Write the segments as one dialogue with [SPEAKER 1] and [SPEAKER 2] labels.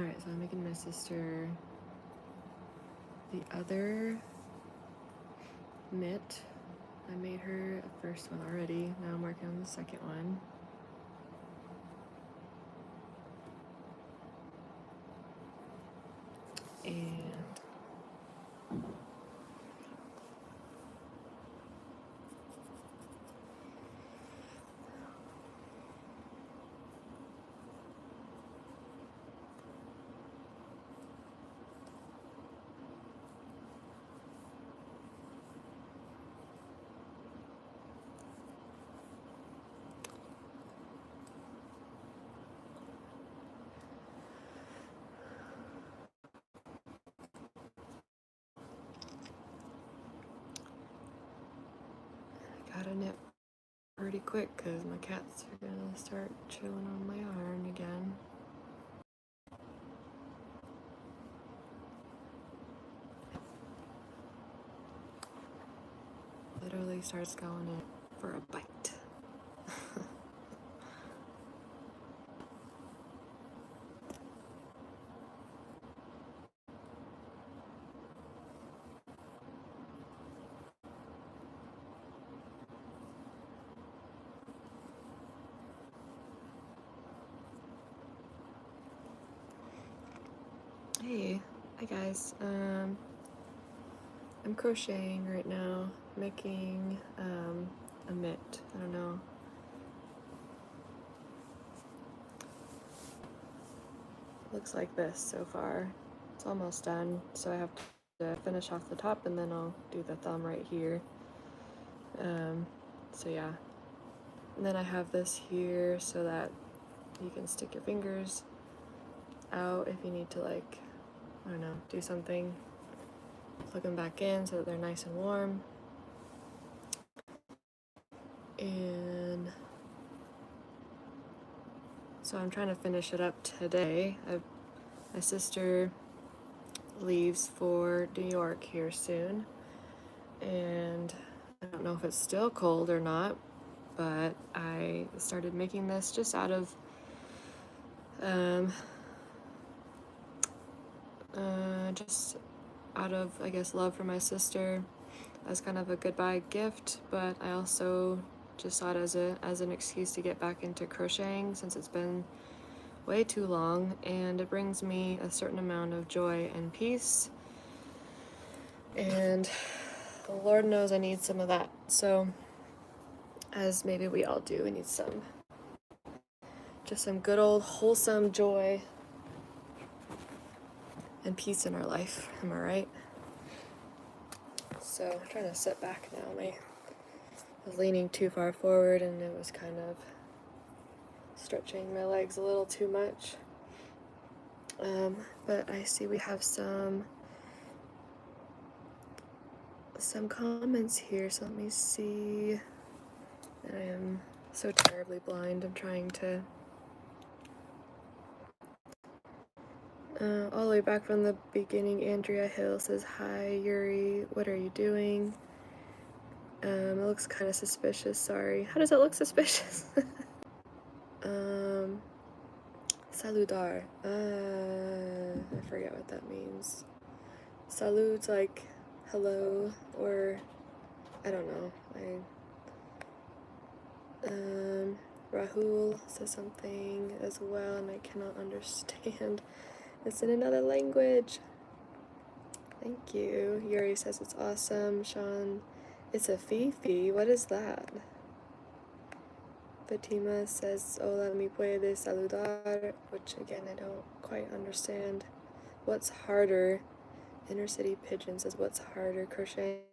[SPEAKER 1] Alright, so I'm making my sister the other mitt. I made her the first one already. Now I'm working on the second one. And I gotta nip pretty quick because my cats are gonna start chewing on my arm again. Literally starts going in for a bite. Hey, hi guys. I'm crocheting right now, making a mitt. I don't know. Looks like this so far. It's almost done, so I have to finish off the top and then I'll do the thumb right here. So yeah. And then I have this here so that you can stick your fingers out if you need to, like, I don't know, do something. Plug them back in so that they're nice and warm. And so I'm trying to finish it up today. My sister leaves for New York here soon, and I don't know if it's still cold or not, but I started making this just out of I guess, love for my sister, as kind of a goodbye gift, but I also just saw it as an excuse to get back into crocheting since it's been way too long, and it brings me a certain amount of joy and peace, and Lord knows I need some of that. So, as maybe we all do, we need some good old wholesome joy and peace in our life. Am I right? So I'm trying to sit back now. I was leaning too far forward and it was kind of stretching my legs a little too much. But I see we have some comments here, so let me see. I am so terribly blind. I'm trying to all the way back from the beginning. Andrea Hill says, "Hi Yuri, what are you doing?" It looks kind of suspicious. Sorry. How does it look suspicious? Saludar. I forget what that means. Salud's like hello, or I don't know. Rahul says something as well, and I cannot understand. It's in another language. Thank you. Yuri says it's awesome. Sean, it's a Fifi. What is that? Fatima says, hola, mi puede saludar, which again, I don't quite understand. What's harder? Inner City Pigeon says, what's harder, crocheting?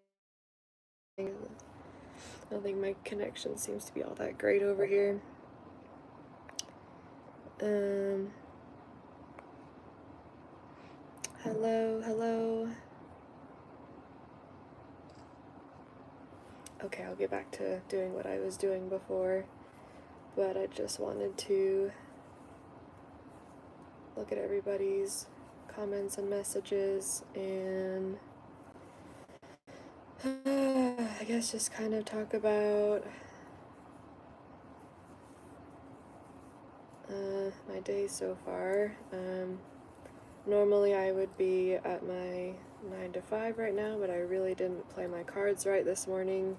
[SPEAKER 1] I don't think my connection seems to be all that great over here. Hello. Okay, I'll get back to doing what I was doing before, but I just wanted to look at everybody's comments and messages and I guess just kind of talk about my day so far. Normally I would be at my 9 to 5 right now, but I really didn't play my cards right this morning.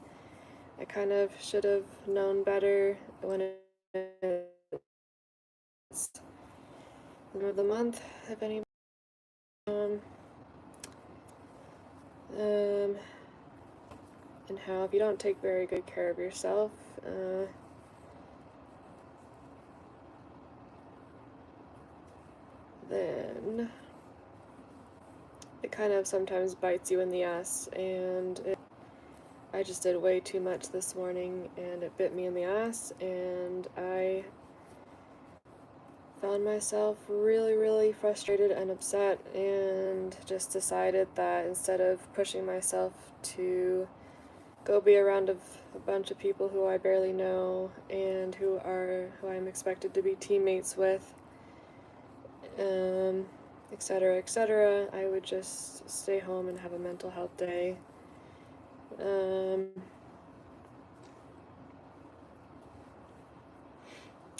[SPEAKER 1] I kind of should have known better when it's the end of the month, if any. And how if you don't take very good care of yourself, then it kind of sometimes bites you in the ass, and I just did way too much this morning, and it bit me in the ass, and I found myself really, really frustrated and upset, and just decided that instead of pushing myself to go be around a bunch of people who I barely know and who I'm expected to be teammates with, etc., etc., I would just stay home and have a mental health day.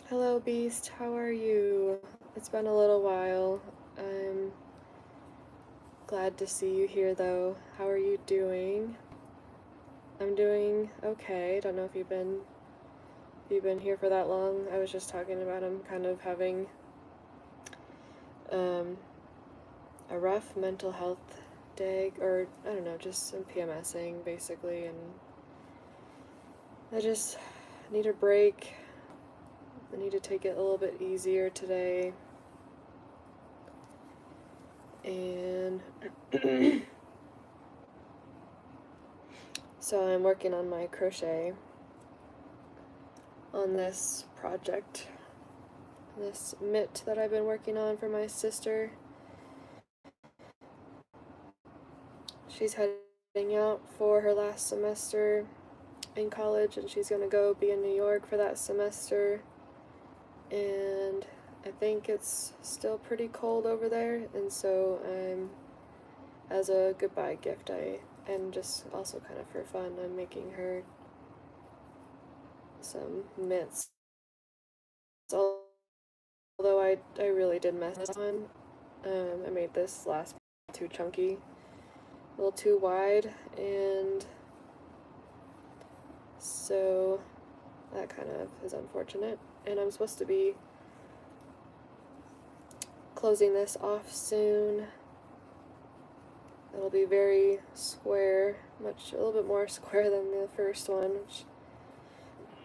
[SPEAKER 1] Hello, Beast. How are you? It's been a little while. I'm glad to see you here, though. How are you doing? I'm doing okay. Don't know if you've been here for that long. I was just talking about I'm kind of having a rough mental health day, or I don't know, just some PMSing basically, and I just need a break. I need to take it a little bit easier today, and so I'm working on my crochet on this project, this mitt that I've been working on for my sister. She's heading out for her last semester in college, and she's gonna go be in New York for that semester, and I think it's still pretty cold over there, and so as a goodbye gift, and just also kind of for fun, I'm making her some mitts. Although I really did mess this one. I made this last too chunky, a little too wide, and so that kind of is unfortunate. And I'm supposed to be closing this off soon. It'll be very square, a little bit more square than the first one, which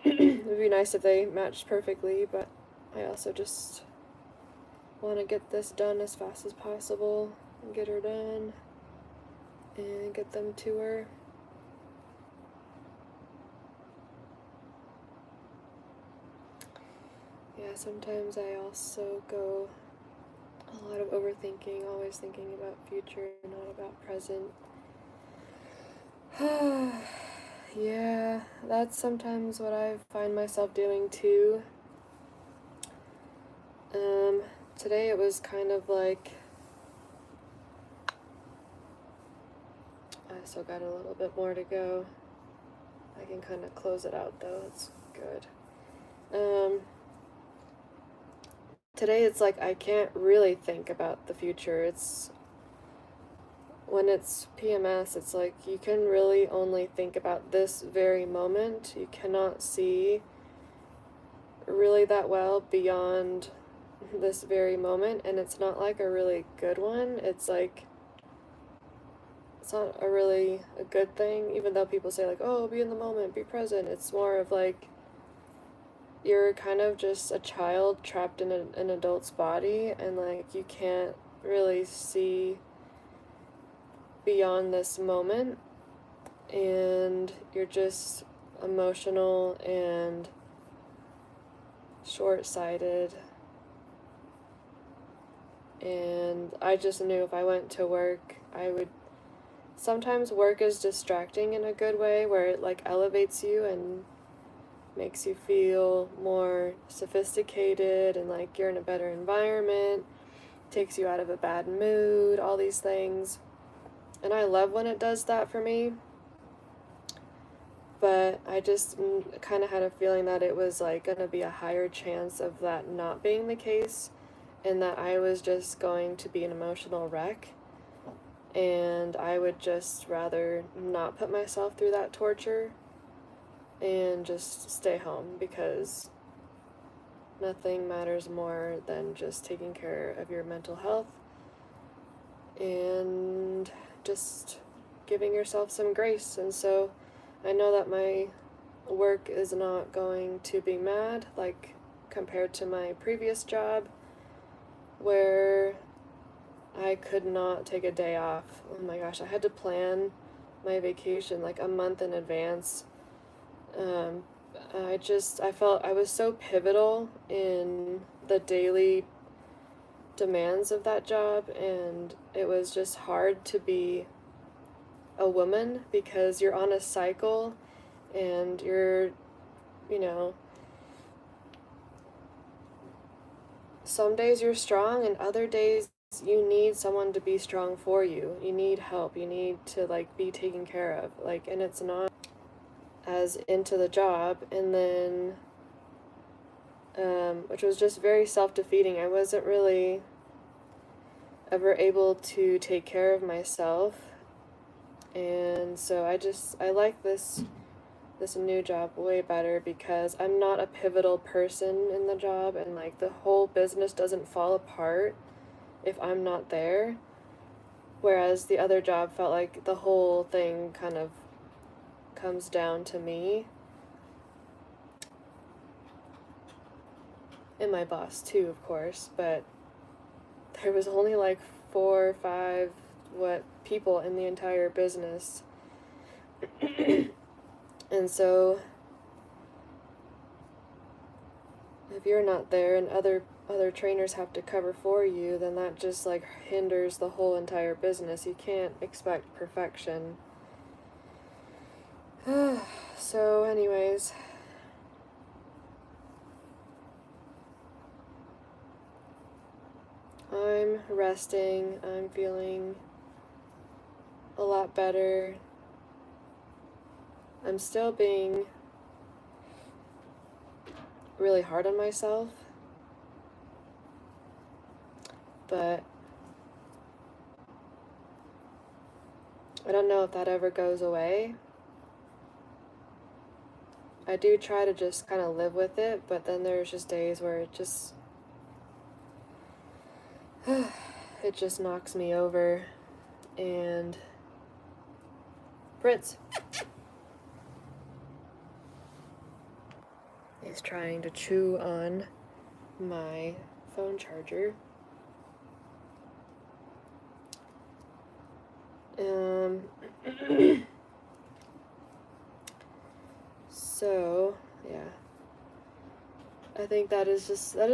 [SPEAKER 1] it would be nice if they matched perfectly, but I also just want to get this done as fast as possible and get her done and get them to her. Yeah, sometimes I also go a lot of overthinking, always thinking about future, not about present. Yeah, that's sometimes what I find myself doing too. Today it was kind of like, I still got a little bit more to go. I can kind of close it out though, it's good. Today it's like I can't really think about the future. When it's PMS, it's like you can really only think about this very moment. You cannot see really that well beyond this very moment, and it's not like a really good one. It's like, it's not a good thing, even though people say like, oh, be in the moment, be present. It's more of like you're kind of just a child trapped in an adult's body, and like you can't really see beyond this moment, and you're just emotional and short-sighted. And I just knew if I went to work, sometimes work is distracting in a good way, where it like elevates you and makes you feel more sophisticated and like you're in a better environment, takes you out of a bad mood, all these things. And I love when it does that for me. But I just kind of had a feeling that it was like going to be a higher chance of that not being the case and that I was just going to be an emotional wreck, and I would just rather not put myself through that torture and just stay home, because nothing matters more than just taking care of your mental health and just giving yourself some grace. And so I know that my work is not going to be mad like compared to my previous job, where I could not take a day off. Oh my gosh, I had to plan my vacation like a month in advance. I felt I was so pivotal in the daily demands of that job, and it was just hard to be a woman because you're on a cycle and you're, you know, some days you're strong and other days you need someone to be strong for you. You need help. You need to like be taken care of. Like, and it's not as into the job. And then which was just very self-defeating. I wasn't really ever able to take care of myself. And so I like this new job way better because I'm not a pivotal person in the job, and like the whole business doesn't fall apart if I'm not there. Whereas the other job felt like the whole thing kind of comes down to me. And my boss too, of course, but there was only like 4 or 5 people in the entire business. And so if you're not there and other trainers have to cover for you, then that just like hinders the whole entire business. You can't expect perfection. So anyways, I'm resting. I'm feeling a lot better. I'm still being really hard on myself, but I don't know if that ever goes away. I do try to just kind of live with it, but then there's just days where it just knocks me over. And Prince is trying to chew on my phone charger. So, yeah. I think that is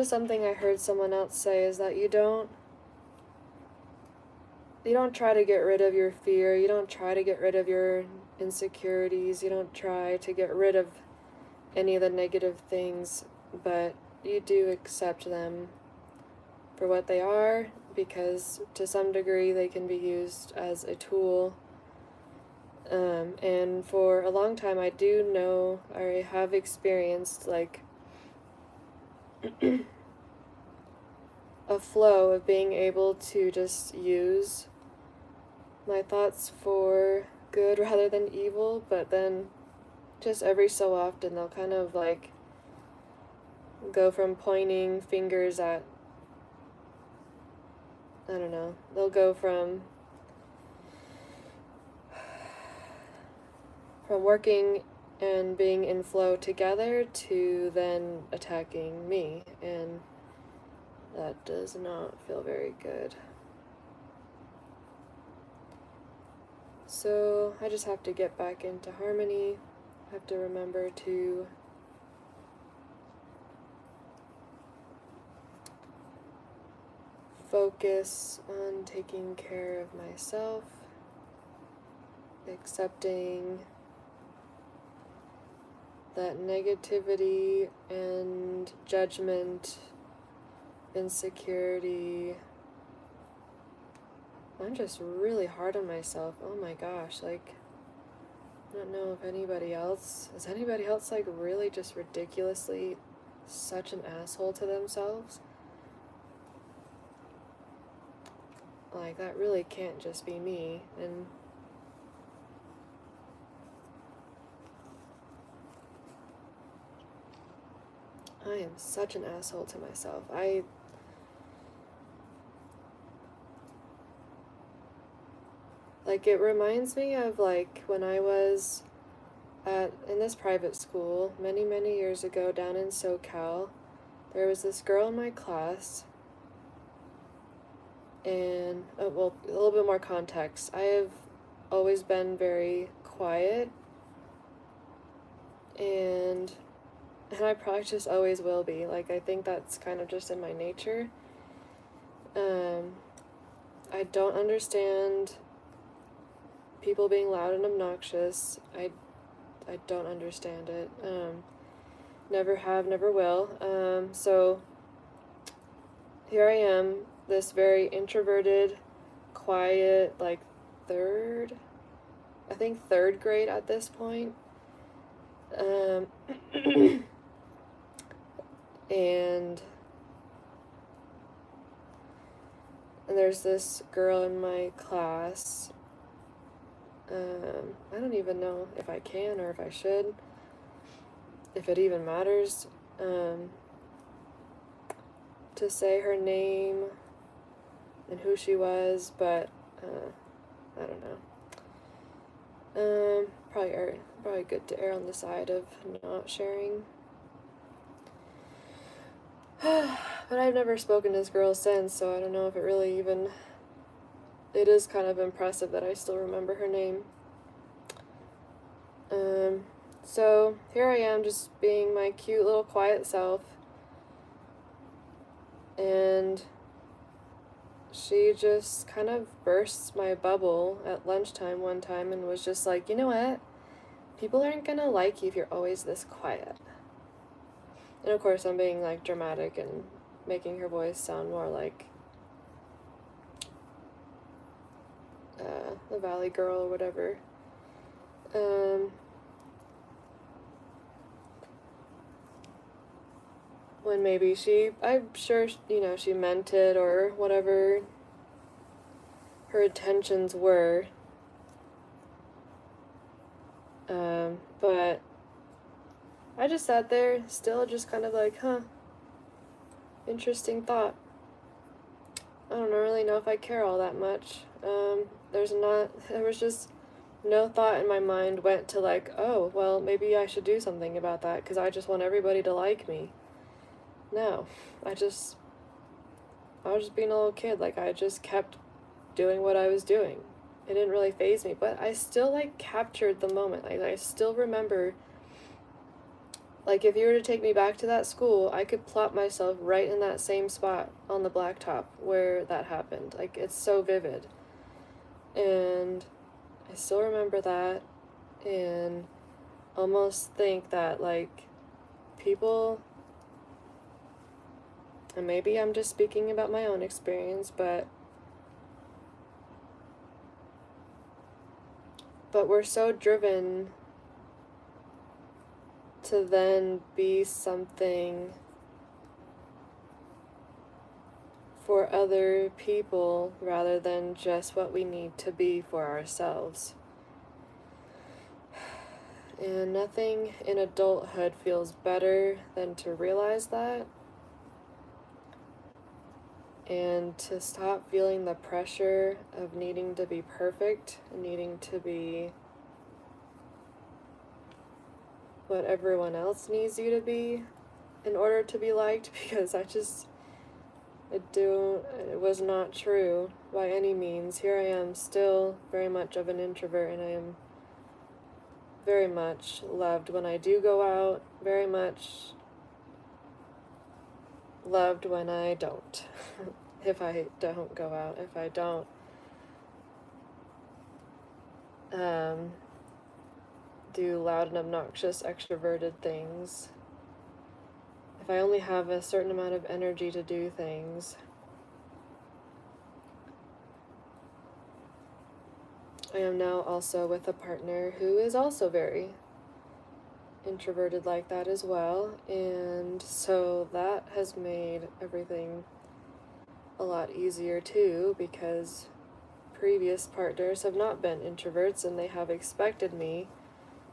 [SPEAKER 1] something I heard someone else say, is that you don't try to get rid of your fear, you don't try to get rid of your insecurities, you don't try to get rid of any of the negative things, but you do accept them for what they are, because to some degree they can be used as a tool. And for a long time I do know, I have experienced like a flow of being able to just use my thoughts for good rather than evil, but then just every so often they'll kind of like go from pointing fingers at, I don't know, they'll go from working and being in flow together to then attacking me, and that does not feel very good. So I just have to get back into harmony. I have to remember to focus on taking care of myself, accepting that negativity and judgment, insecurity. I'm just really hard on myself. Oh my gosh, like, I don't know if is anybody else like really just ridiculously such an asshole to themselves? like, that really can't just be me. And I am such an asshole to myself. Like, it reminds me of, like, when I was in this private school many, many years ago down in SoCal. There was this girl in my class, and, well, a little bit more context. I have always been very quiet, and I probably just always will be. Like, I think that's kind of just in my nature. I don't understand people being loud and obnoxious. I don't understand it. Never have, never will. So here I am, this very introverted, quiet, like third grade at this point. And there's this girl in my class. I don't even know if I can or if I should, if it even matters, to say her name and who she was, but I don't know. Probably good to err on the side of not sharing. But I've never spoken to this girl since, so I don't know if it really even... It is kind of impressive that I still remember her name. So here I am, just being my cute little quiet self. And she just kind of bursts my bubble at lunchtime one time and was just like, you know what? People aren't gonna like you if you're always this quiet. And of course I'm being like dramatic and making her voice sound more like the Valley Girl or whatever. When maybe I'm sure, she meant it or whatever her intentions were. But I just sat there, still just kind of like, interesting thought. I don't really know if I care all that much. There was just no thought in my mind went to like, oh, well, maybe I should do something about that because I just want everybody to like me. No, I was just being a little kid. Like, I just kept doing what I was doing. It didn't really faze me, but I still, like, captured the moment. Like, I still remember, like, if you were to take me back to that school, I could plot myself right in that same spot on the blacktop where that happened. Like, it's so vivid. And I still remember that, and almost think that, like, people... And maybe I'm just speaking about my own experience, but we're so driven to then be something for other people rather than just what we need to be for ourselves. And nothing in adulthood feels better than to realize that. And to stop feeling the pressure of needing to be perfect and needing to be what everyone else needs you to be in order to be liked, because it was not true by any means. Here I am, still very much of an introvert, and I am very much loved when I do go out, very much loved when I don't. If I don't go out, if I don't do loud and obnoxious extroverted things, if I only have a certain amount of energy to do things. I am now also with a partner who is also very introverted like that as well, and so that has made everything a lot easier too, because previous partners have not been introverts and they have expected me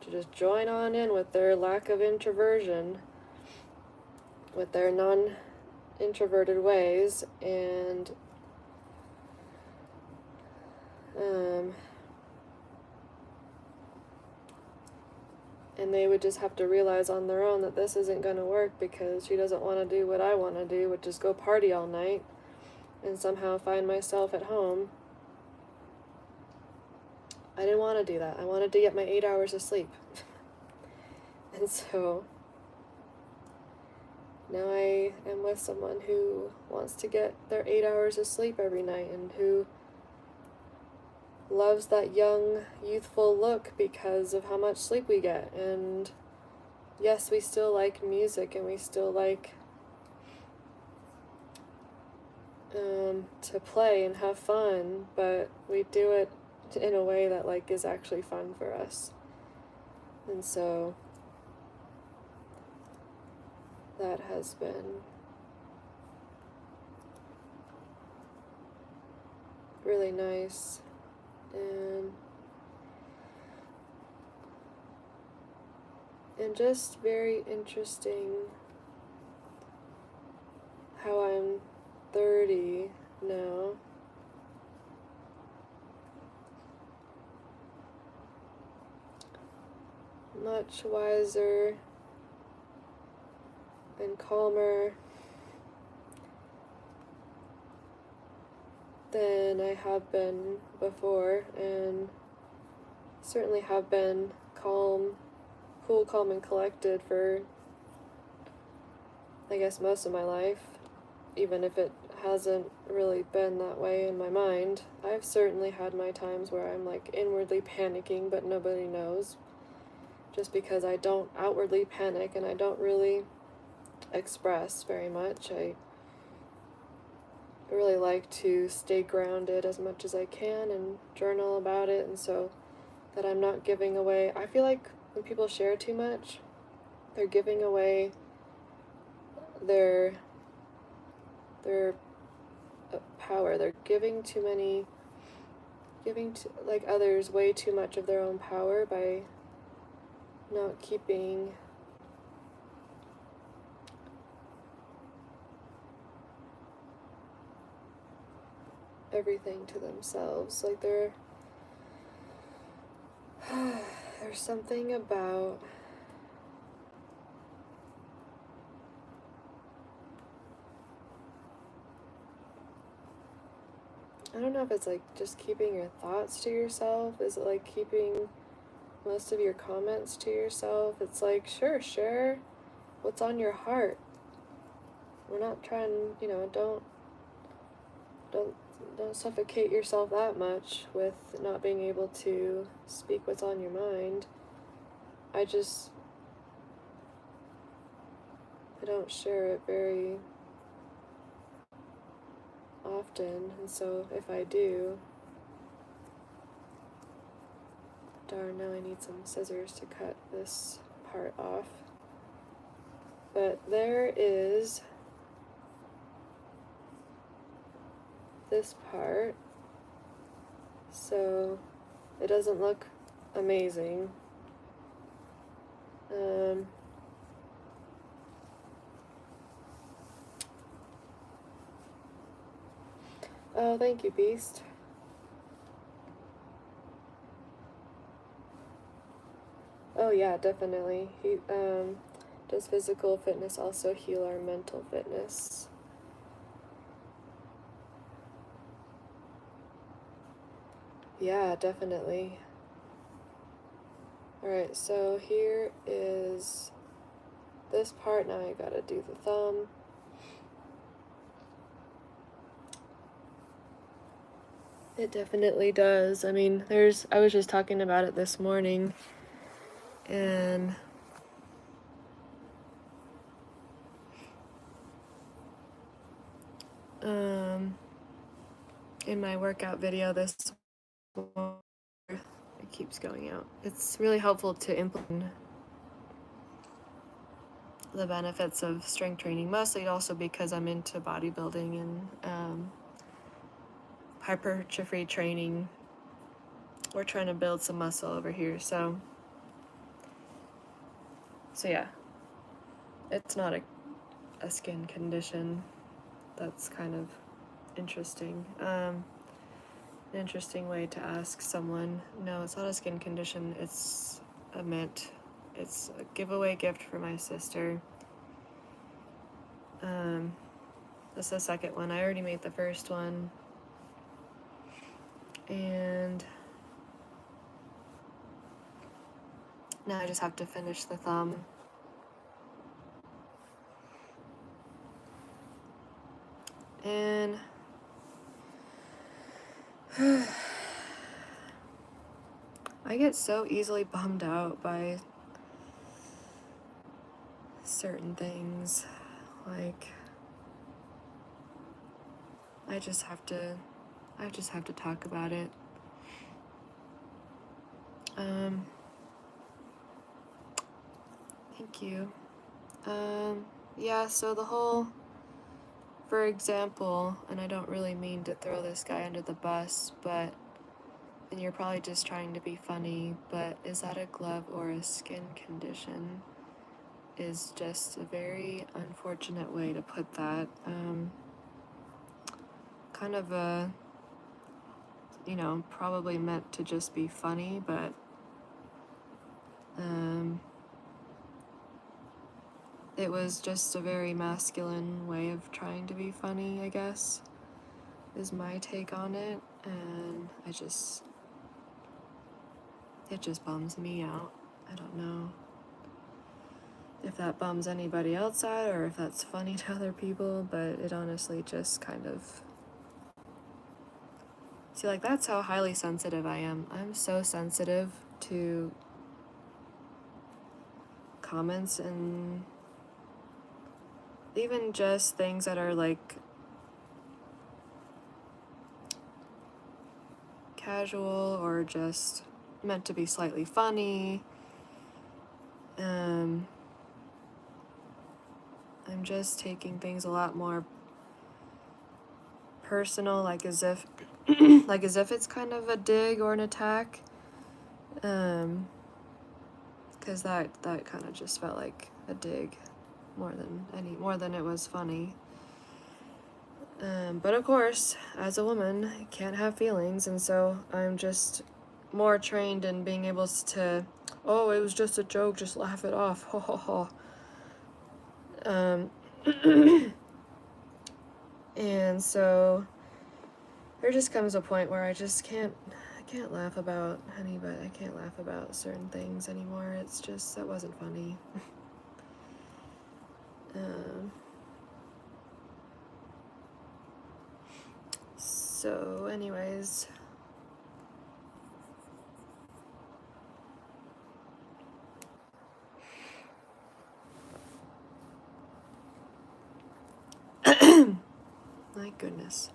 [SPEAKER 1] to just join on in with their lack of introversion, with their non-introverted ways, and they would just have to realize on their own that this isn't going to work, because she doesn't want to do what I want to do, which is go party all night and somehow find myself at home. I didn't want to do that. I wanted to get my 8 hours of sleep. And so now I am with someone who wants to get their 8 hours of sleep every night, and who loves that young, youthful look because of how much sleep we get. And yes, we still like music, and we still like to play and have fun, but we do it in a way that like is actually fun for us. And so that has been really nice, and just very interesting how I'm 30 now. Much wiser and calmer than I have been before, and certainly have been cool, calm, and collected for, I guess, most of my life, even if it hasn't really been that way in my mind. I've certainly had my times where I'm like inwardly panicking, but nobody knows, just because I don't outwardly panic and I don't really express very much. I really like to stay grounded as much as I can and journal about it, and so that I'm not giving away. I feel like when people share too much, they're giving away their power. They're giving to like others way too much of their own power by not keeping everything to themselves. Like there's something about I don't know if it's like just keeping your thoughts to yourself. Is it like keeping most of your comments to yourself? It's like, sure, share what's on your heart. We're not trying, don't suffocate yourself that much with not being able to speak what's on your mind. I don't share it very often, and so if I do, darn, now I need some scissors to cut this part off. But there is this part, so it doesn't look amazing. Oh, thank you, Beast. Oh yeah, definitely. Does physical fitness also heal our mental fitness? Yeah, definitely. Alright, so here is this part. Now I gotta do the thumb. It definitely does. I mean, I was just talking about it this morning, and in my workout video, this one, it keeps going out. It's really helpful to implement the benefits of strength training, mostly also because I'm into bodybuilding and hypertrophy training. We're trying to build some muscle over here, so yeah, it's not a skin condition. That's kind of interesting. An interesting way to ask someone. No, it's not a skin condition. It's a giveaway gift for my sister. This is the second one. I already made the first one. And now I just have to finish the thumb. And I get so easily bummed out by certain things. Like, I just have to talk about it. Thank you. Yeah, so the whole, for example, and I don't really mean to throw this guy under the bus, but, and you're probably just trying to be funny, but is that a glove or a skin condition? Is just a very unfortunate way to put that. Kind of a, probably meant to just be funny, but it was just a very masculine way of trying to be funny, I guess, is my take on it, and it just bums me out. I don't know if that bums anybody else out or if that's funny to other people, but it honestly just kind of... See, like, that's how highly sensitive I am. I'm so sensitive to comments and even just things that are, like, casual or just meant to be slightly funny. I'm just taking things a lot more personal, like as if it's kind of a dig or an attack. Because that kind of just felt like a dig more than it was funny. But of course, as a woman, I can't have feelings, and so I'm just more trained in being able to, oh, it was just a joke, just laugh it off, ho ho ho. And so there just comes a point where I can't laugh about anybody. I can't laugh about certain things anymore. It's just, that wasn't funny. So anyways, my goodness.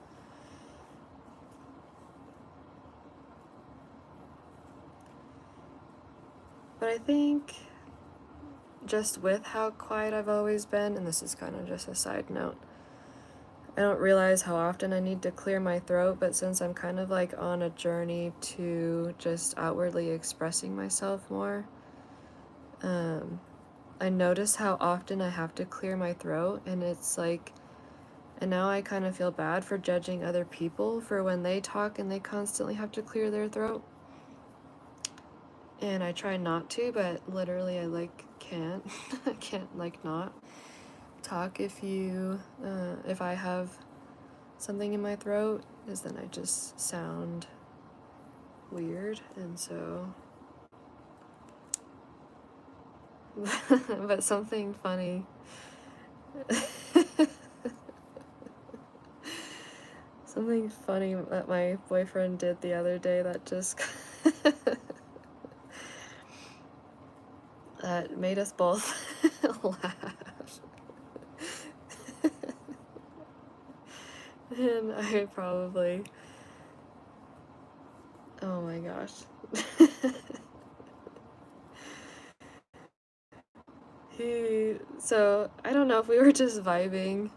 [SPEAKER 1] But I think just with how quiet I've always been, and this is kind of just a side note, I don't realize how often I need to clear my throat, but since I'm kind of like on a journey to just outwardly expressing myself more, I notice how often I have to clear my throat, and it's like, and now I kind of feel bad for judging other people for when they talk and they constantly have to clear their throat. And I try not to, but literally I like can't. I can't like not talk if I have something in my throat, because then I just sound weird, and so but something funny something funny that my boyfriend did the other day that just that made us both laugh. And I probably, oh my gosh. So I don't know if we were just vibing.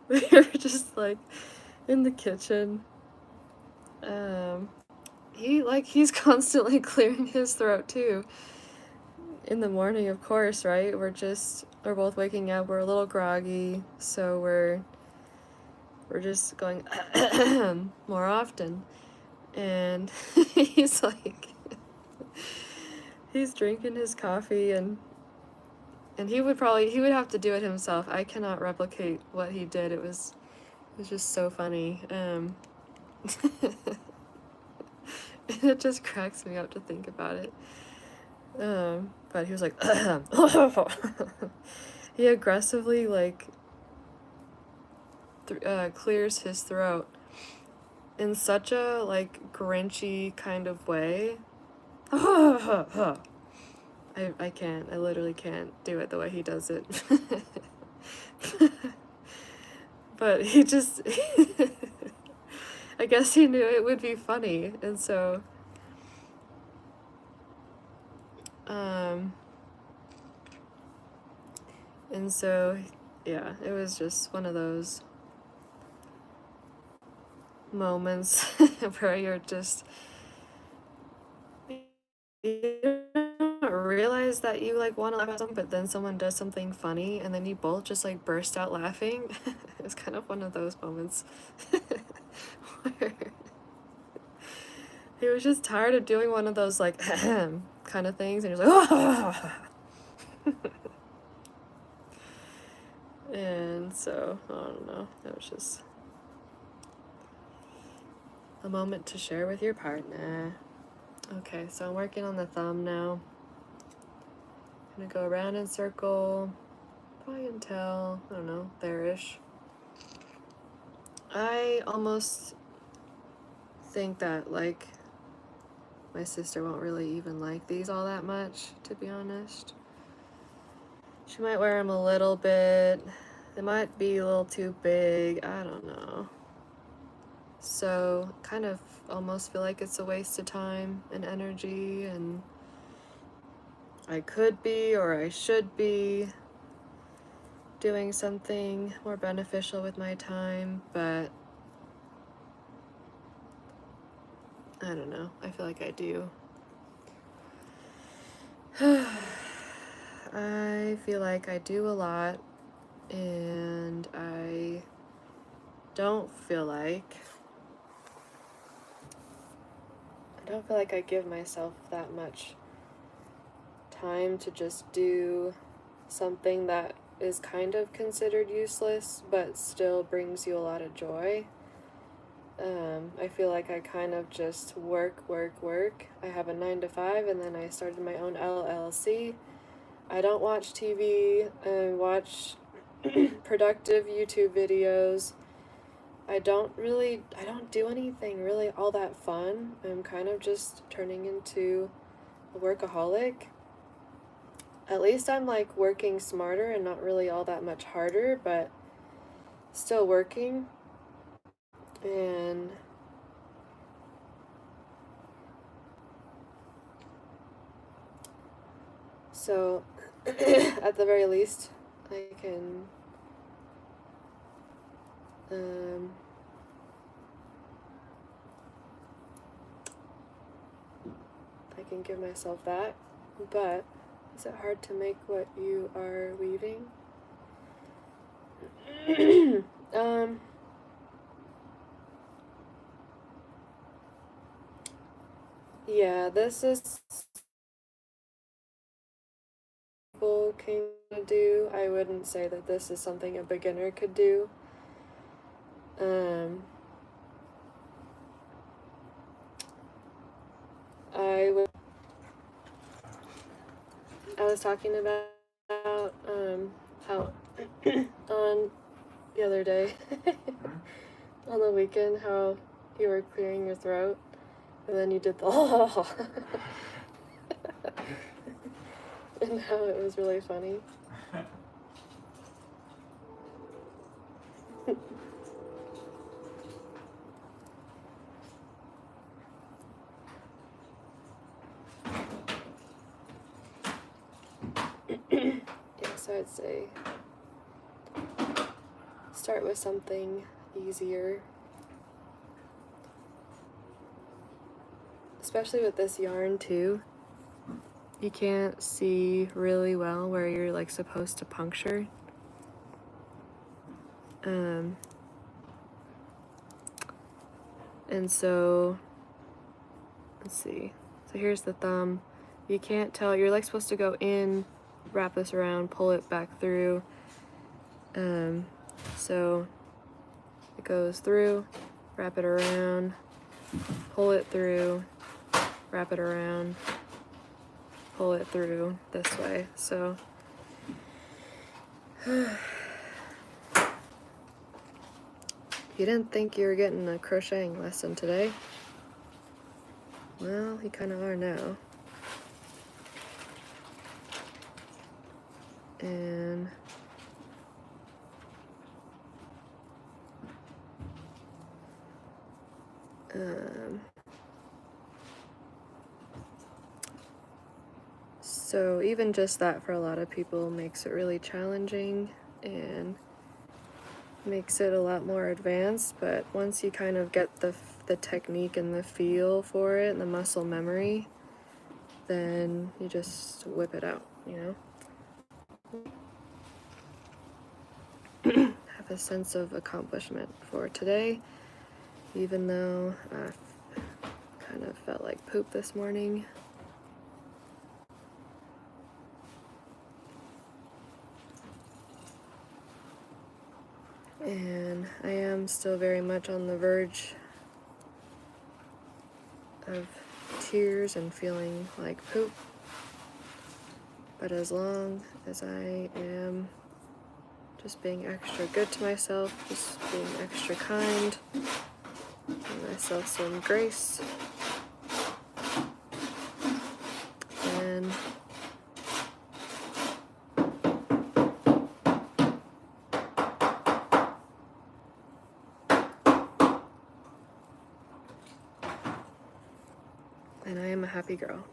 [SPEAKER 1] We were just like in the kitchen. He's constantly clearing his throat too. In the morning, of course, right? We're both waking up, we're a little groggy, so we're just going more often. And he's like he's drinking his coffee, and he would have to do it himself. I cannot replicate what he did. It was just so funny. It just cracks me up to think about it. But he was like, he aggressively like clears his throat in such a like Grinchy kind of way. I can't. I literally can't do it the way he does it. But he just, I guess he knew it would be funny, and so, yeah, it was just one of those moments where you're just, you don't realize that you like want to laugh at something, but then someone does something funny, and then you both just like burst out laughing. It's kind of one of those moments where he was just tired of doing one of those like kind of things, and he was like, oh! And so I don't know, it was just a moment to share with your partner. Okay, so I'm working on the thumb now. I'm gonna go around in circle, probably until, I don't know, there-ish. I almost think that like my sister won't really even like these all that much, to be honest. She might wear them a little bit. They might be a little too big. I don't know. So kind of almost feel like it's a waste of time and energy, and I could be, or I should be, doing something more beneficial with my time, but I don't know. I feel like I do. I feel like I do a lot, and I don't feel like I give myself that much time to just do something that is kind of considered useless but still brings you a lot of joy. I feel like I kind of just work. I have a 9-to-5, and then I started my own LLC. I don't watch TV. I watch productive YouTube videos. I don't do anything really all that fun. I'm kind of just turning into a workaholic. At least I'm like working smarter and not really all that much harder, but still working. And so at the very least I can give myself that. But is it hard to make what you are weaving? Yeah, this is people can do. I wouldn't say that this is something a beginner could do. I was talking about how on the other day on the weekend how you were clearing your throat and then you did the and how it was really funny. So I'd say start with something easier. Especially with this yarn too. You can't see really well where you're like supposed to puncture. And so, let's see. So here's the thumb. You can't tell, you're like supposed to go in, wrap this around, pull it back through. So it goes through, wrap it around, pull it through, wrap it around, pull it through this way. So you didn't think you were getting a crocheting lesson today? Well, you kind of are now. And so even just that for a lot of people makes it really challenging and makes it a lot more advanced, but once you kind of get the technique and the feel for it and the muscle memory, then you just whip it out, you know? Have a sense of accomplishment for today, even though I kind of felt like poop this morning. And I am still very much on the verge of tears and feeling like poop. But as long as I am just being extra good to myself, just being extra kind, giving myself some grace, and I am a happy girl.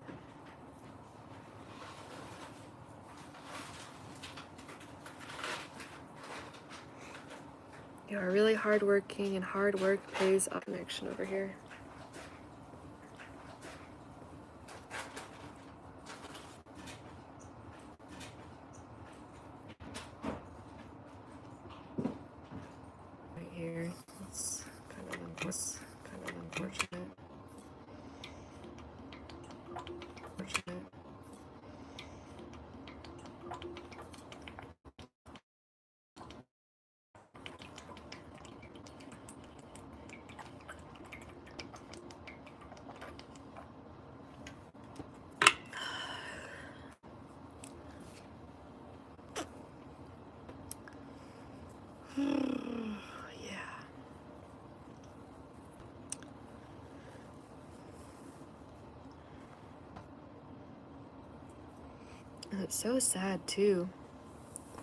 [SPEAKER 1] You are really hardworking, and hard work pays off. Connection over here. Right here. It's kind of unfortunate. Yeah. And it's so sad too,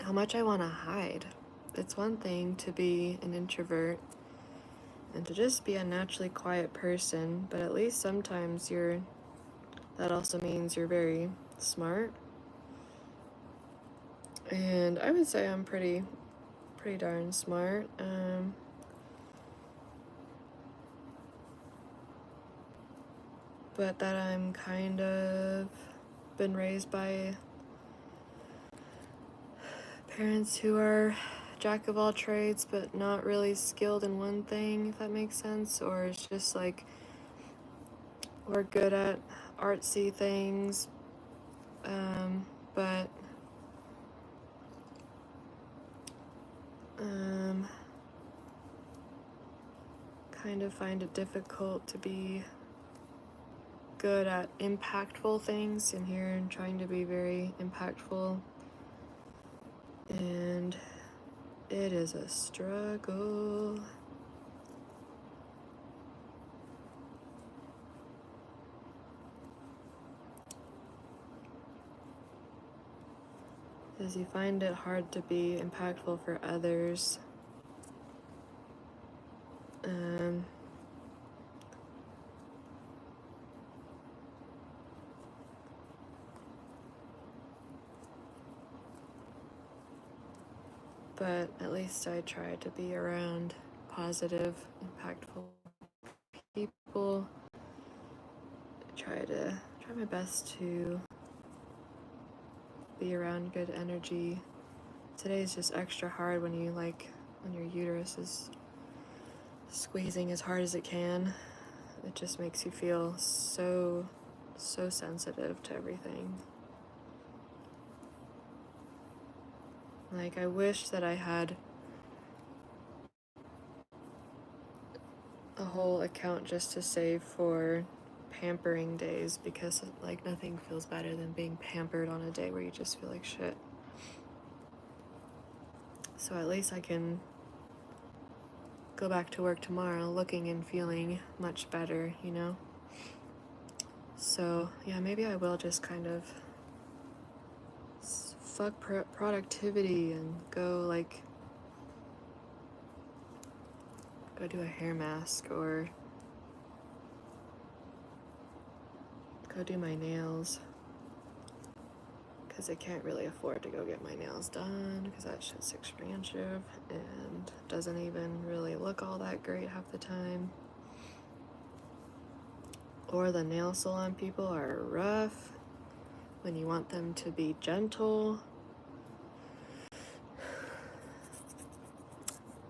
[SPEAKER 1] how much I want to hide. It's one thing to be an introvert and to just be a naturally quiet person, but at least sometimes that also means you're very smart. And I would say I'm pretty darn smart. But that I'm kind of been raised by parents who are jack of all trades but not really skilled in one thing, if that makes sense. Or it's just like we're good at artsy things, but kind of find it difficult to be good at impactful things in here, and trying to be very impactful, and it is a struggle. Because you find it hard to be impactful for others. but at least I try to be around positive, impactful people. Try my best to be around good energy. Today is just extra hard when your uterus is squeezing as hard as it can. It just makes you feel so sensitive to everything. Like, I wish that I had a whole account just to save for pampering days, because like nothing feels better than being pampered on a day where you just feel like shit. So at least I can go back to work tomorrow looking and feeling much better, you know? So yeah, maybe I will just kind of fuck productivity and go do a hair mask or go do my nails, because I can't really afford to go get my nails done because that shit's expensive and doesn't even really look all that great half the time. Or the nail salon people are rough when you want them to be gentle.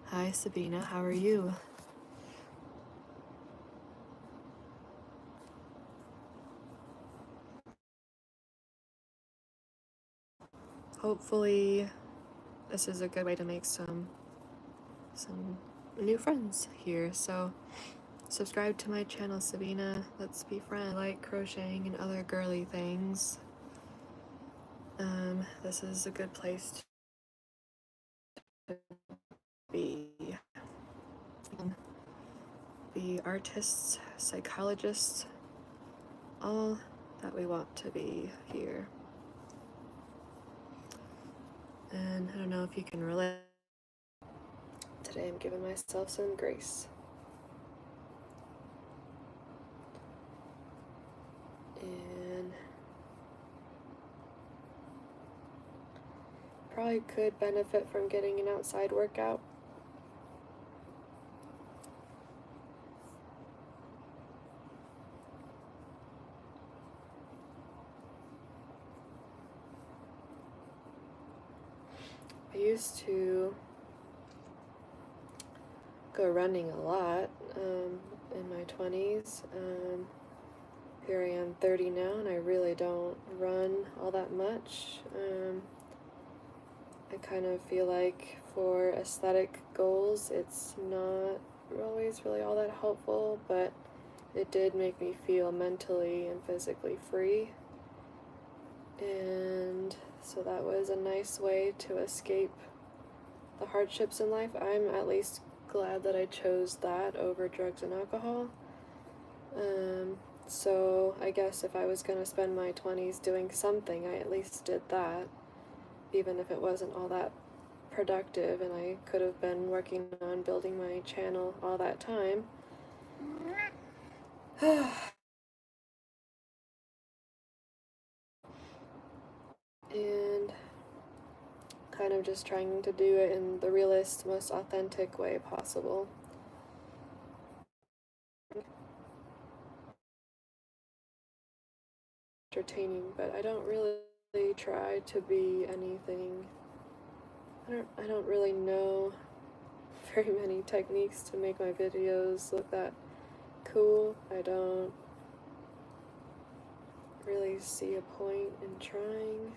[SPEAKER 1] Hi Sabina, how are you? Hopefully this is a good way to make some new friends here. So subscribe to my channel, Sabina. Let's be friends. I like crocheting and other girly things. This is a good place to be artists, psychologists, all that we want to be here. And I don't know if you can relate. Today I'm giving myself some grace. And probably could benefit from getting an outside workout. I used to go running a lot in my 20s. Here I am 30 now and I really don't run all that much. I kind of feel like for aesthetic goals it's not always really all that helpful, but it did make me feel mentally and physically free. And so that was a nice way to escape the hardships in life. I'm at least glad that I chose that over drugs and alcohol. So I guess if I was going to spend my 20s doing something, I at least did that, even if it wasn't all that productive and I could have been working on building my channel all that time. And kind of just trying to do it in the realest, most authentic way possible. Entertaining, but I don't really try to be anything. I don't really know very many techniques to make my videos look that cool. I don't really see a point in trying.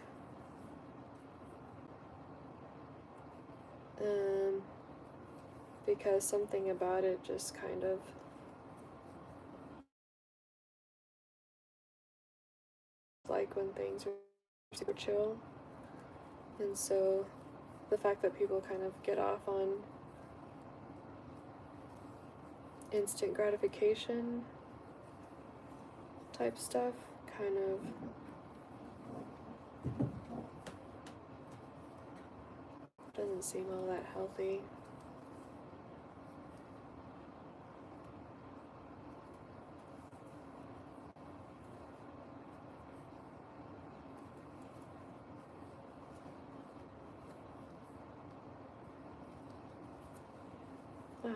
[SPEAKER 1] Because something about it just kind of like when things are super chill. And so the fact that people kind of get off on instant gratification type stuff kind of doesn't seem all that healthy.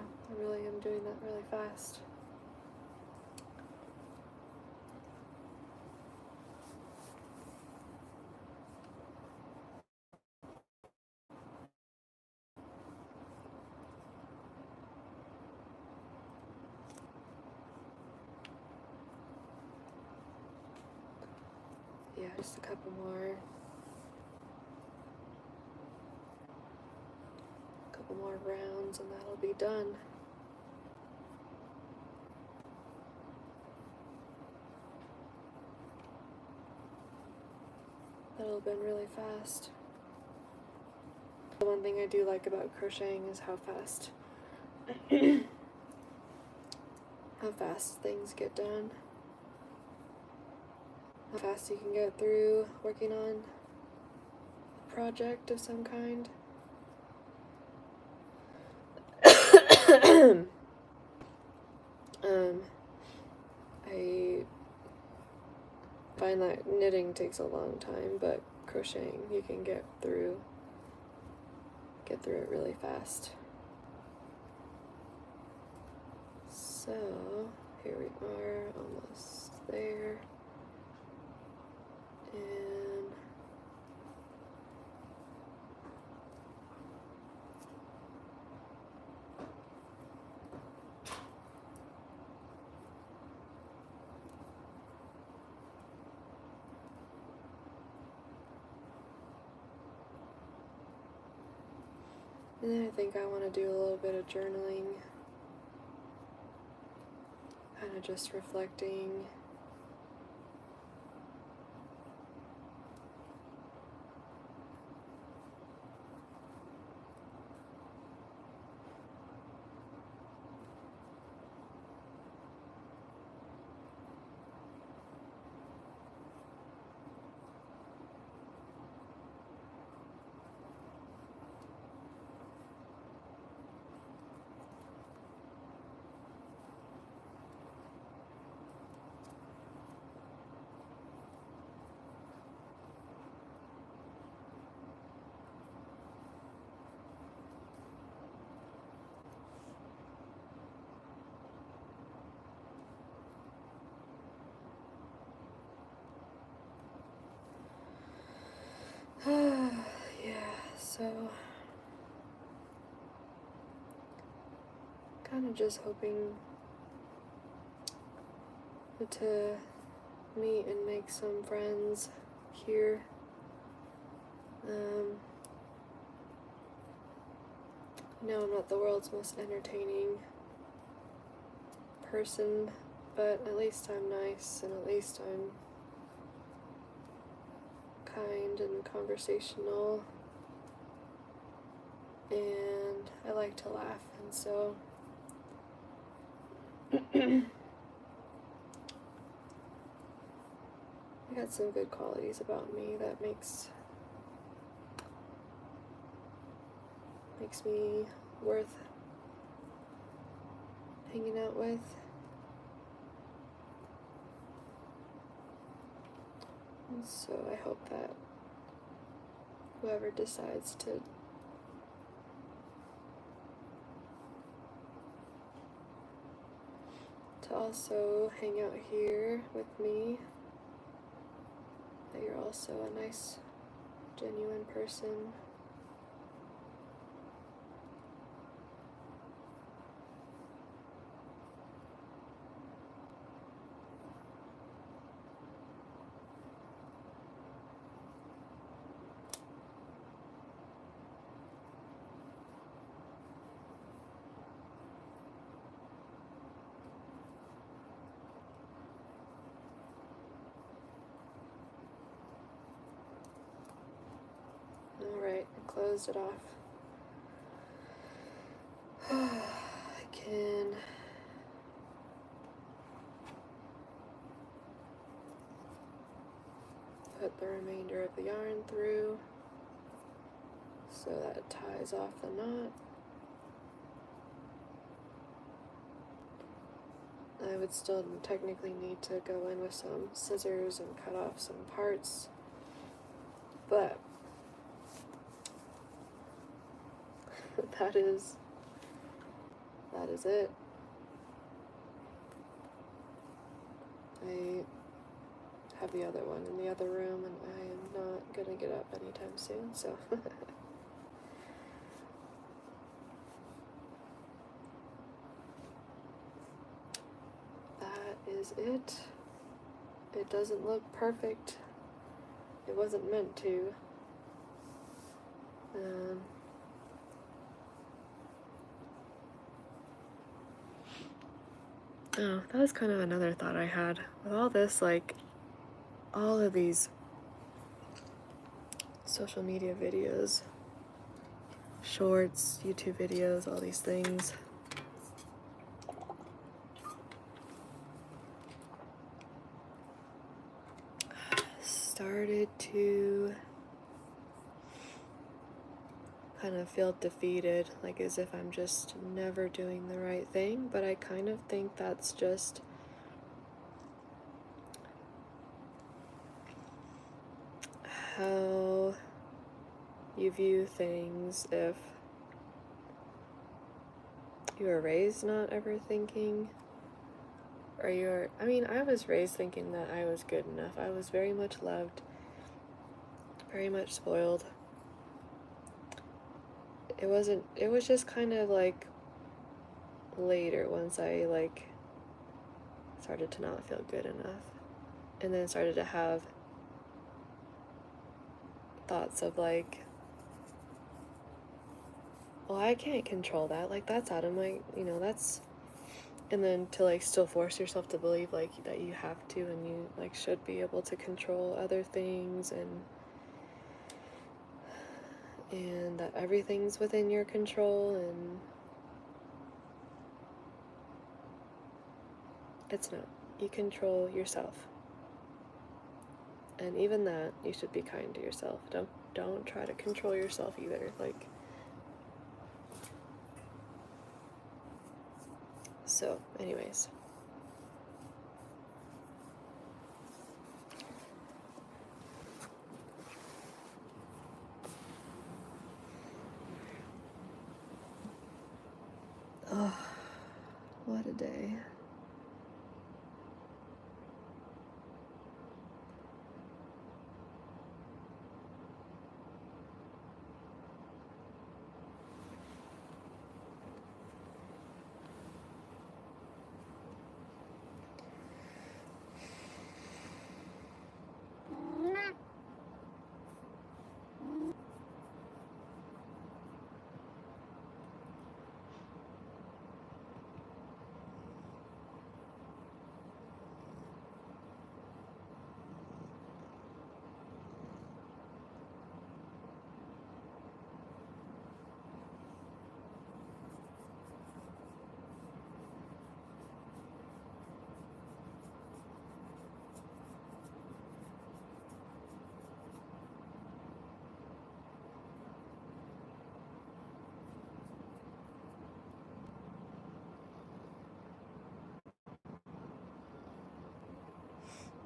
[SPEAKER 1] I really am doing that really fast. Yeah, just a couple more rounds and that'll be done. That'll have been really fast. The one thing I do like about crocheting is how fast things get done. How fast you can get through working on a project of some kind. I find that knitting takes a long time, but crocheting you can get through it really fast. So here we are, almost there. And then I think I want to do a little bit of journaling, kind of just reflecting. Yeah, so kind of just hoping to meet and make some friends here. No, I'm not the world's most entertaining person, but at least I'm nice and at least I'm kind and conversational, and I like to laugh, and so I got some good qualities about me that makes me worth hanging out with. And so I hope that whoever decides to also hang out here with me, that you're also a nice, genuine person. Alright, I closed it off. I can put the remainder of the yarn through so that it ties off the knot. I would still technically need to go in with some scissors and cut off some parts, but that is it. I have the other one in the other room, and I am not gonna get up anytime soon, so that is it. It doesn't look perfect. It wasn't meant to. Oh, that was kind of another thought I had. With all this, like, all of these social media videos, shorts, YouTube videos, all these things. Started to kind of feel defeated, like as if I'm just never doing the right thing, but I kind of think that's just how you view things if you were raised not ever thinking, or I was raised thinking that I was good enough. I was very much loved, very much spoiled. It was just kind of like later, once I like started to not feel good enough, and then started to have thoughts of like, well, I can't control that, like that's out of my, that's, and then to like still force yourself to believe like that you have to, and you like should be able to control other things, and that everything's within your control, and it's not. You control yourself, and even that, you should be kind to yourself. Don't try to control yourself either. Like, so anyways, oh, what a day.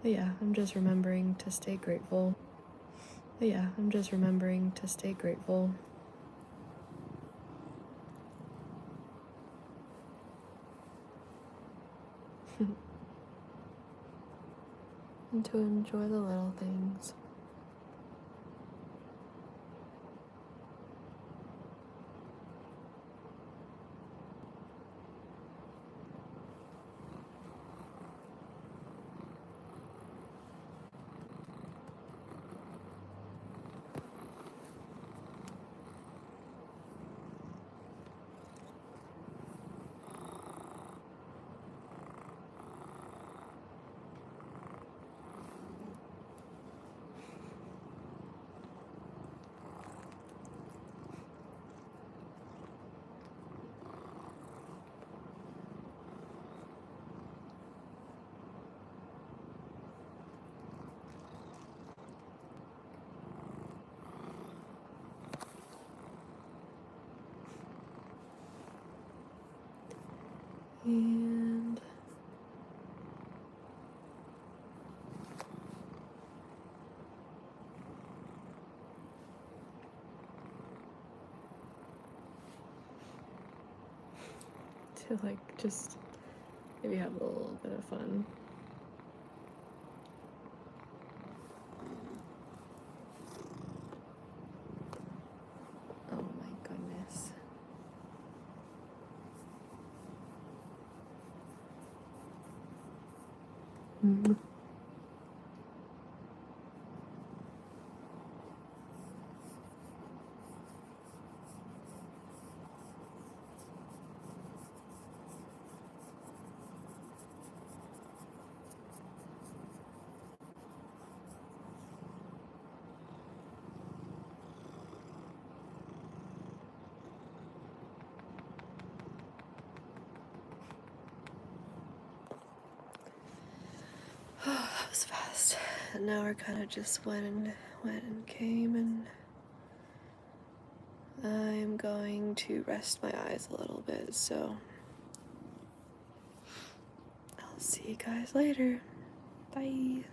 [SPEAKER 1] But yeah, I'm just remembering to stay grateful. And to enjoy the little things. And to like just maybe have a little bit of fun. Oh my goodness. Mm-hmm. That was fast. And now we're kind of just went and came, and I'm going to rest my eyes a little bit, so I'll see you guys later. Bye.